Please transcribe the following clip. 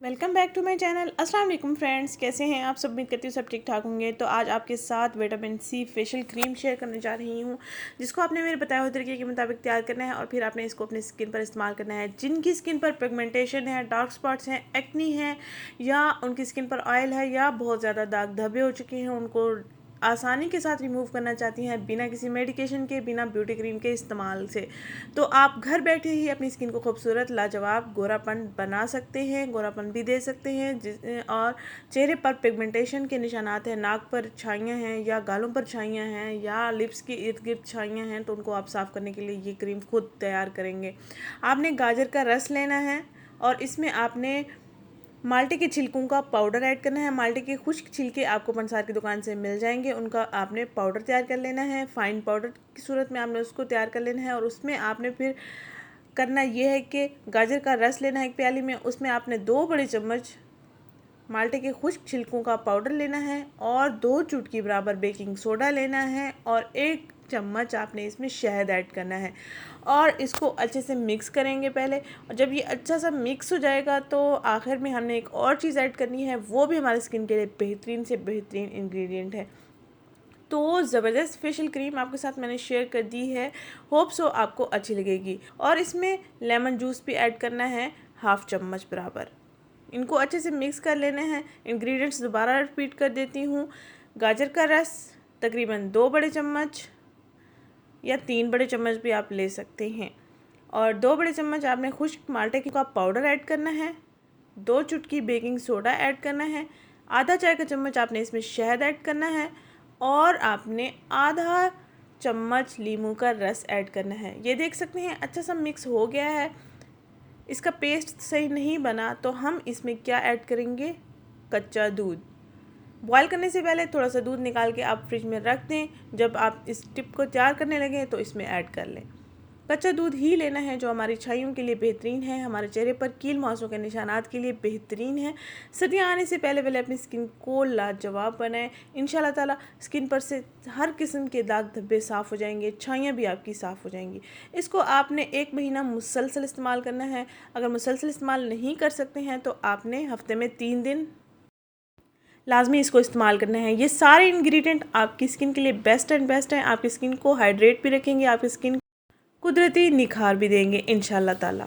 Welcome back to my channel. अस्सलाम वालेकुम friends, कैसे हैं आप सब? उम्मीद करती हूँ सब ठीक ठाक होंगे। तो आज आपके साथ vitamin C facial cream share करने जा रही हूँ, जिसको आपने मेरे बताए हुए तरीके के मुताबिक तैयार करना है और फिर आपने इसको अपनी स्किन पर इस्तेमाल करना है। जिनकी स्किन पर पिगमेंटेशन है, डार्क स्पॉट्स हैं, एक्नी है, या उनकी स्किन पर ऑयल है, या बहुत ज़्यादा दाग धब्बे हो चुके हैं, उनको आसानी के साथ रिमूव करना चाहती हैं बिना किसी मेडिकेशन के, बिना ब्यूटी क्रीम के इस्तेमाल से, तो आप घर बैठे ही अपनी स्किन को खूबसूरत लाजवाब गोरापन बना सकते हैं, गोरापन भी दे सकते हैं। और चेहरे पर पिगमेंटेशन के निशानात हैं, नाक पर छाइयाँ हैं, या गालों पर छाइयाँ हैं, या लिप्स के इर्द गिर्द छाइयाँ हैं, तो उनको आप साफ़ करने के लिए ये क्रीम खुद तैयार करेंगे। आपने गाजर का रस लेना है और इसमें आपने माल्टे के छिलकों का पाउडर ऐड करना है। माल्टे के खुश्क छिलके आपको पंसार की दुकान से मिल जाएंगे, उनका आपने पाउडर तैयार कर लेना है। फाइन पाउडर की सूरत में आपने उसको तैयार कर लेना है और उसमें आपने फिर करना यह है कि गाजर का रस लेना है एक प्याली में, उसमें आपने 2 बड़े चम्मच माल्टे के खुश्क छिलकों का पाउडर लेना है और 2 चुटकी बराबर बेकिंग सोडा लेना है और 1 चम्मच आपने इसमें शहद ऐड करना है और इसको अच्छे से मिक्स करेंगे पहले। और जब ये अच्छा सा मिक्स हो जाएगा तो आखिर में हमने एक और चीज़ ऐड करनी है, वो भी हमारी स्किन के लिए बेहतरीन से बेहतरीन इंग्रेडिएंट है। तो ज़बरदस्त फेशियल क्रीम आपके साथ मैंने शेयर कर दी है, होप सो आपको अच्छी लगेगी। और इसमें लेमन जूस भी ऐड करना है 1/2 चम्मच बराबर। इनको अच्छे से मिक्स कर लेने हैं। इंग्रेडिएंट्स दोबारा रिपीट कर देती हूँ। गाजर का रस तकरीबन 2 बड़े चम्मच या 3 बड़े चम्मच भी आप ले सकते हैं, और 2 बड़े चम्मच आपने खुश्क माल्टे का पाउडर ऐड करना है, 2 चुटकी बेकिंग सोडा ऐड करना है, आधा चाय का चम्मच आपने इसमें शहद ऐड करना है और आपने आधा चम्मच लीमू का रस ऐड करना है। ये देख सकते हैं अच्छा सा मिक्स हो गया है। इसका पेस्ट सही नहीं बना तो हम इसमें क्या ऐड करेंगे, कच्चा दूध। बॉयल करने से पहले थोड़ा सा दूध निकाल के आप फ्रिज में रख दें, जब आप इस टिप को तैयार करने लगें तो इसमें ऐड कर लें। कच्चा दूध ही लेना है, जो हमारी छाइयों के लिए बेहतरीन है, हमारे चेहरे पर कील मुहासों के निशानात के लिए बेहतरीन है। सर्दियाँ आने से पहले पहले अपनी स्किन को लाजवाब बनाएं। इंशाल्लाह ताला स्किन पर से हर किस्म के दाग धब्बे साफ़ हो जाएंगे, छाइयाँ भी आपकी साफ़ हो जाएंगी। इसको आपने 1 महीना मुसलसल इस्तेमाल करना है। अगर मुसलसल इस्तेमाल नहीं कर सकते हैं तो आपने हफ्ते में 3 दिन लाजमी इसको इस्तेमाल करना है। ये सारे इंग्रेडिएंट आपकी स्किन के लिए बेस्ट एंड बेस्ट हैं। आपकी स्किन को हाइड्रेट भी रखेंगे, आपकी स्किन कुदरती निखार भी देंगे इंशाल्लाह ताला।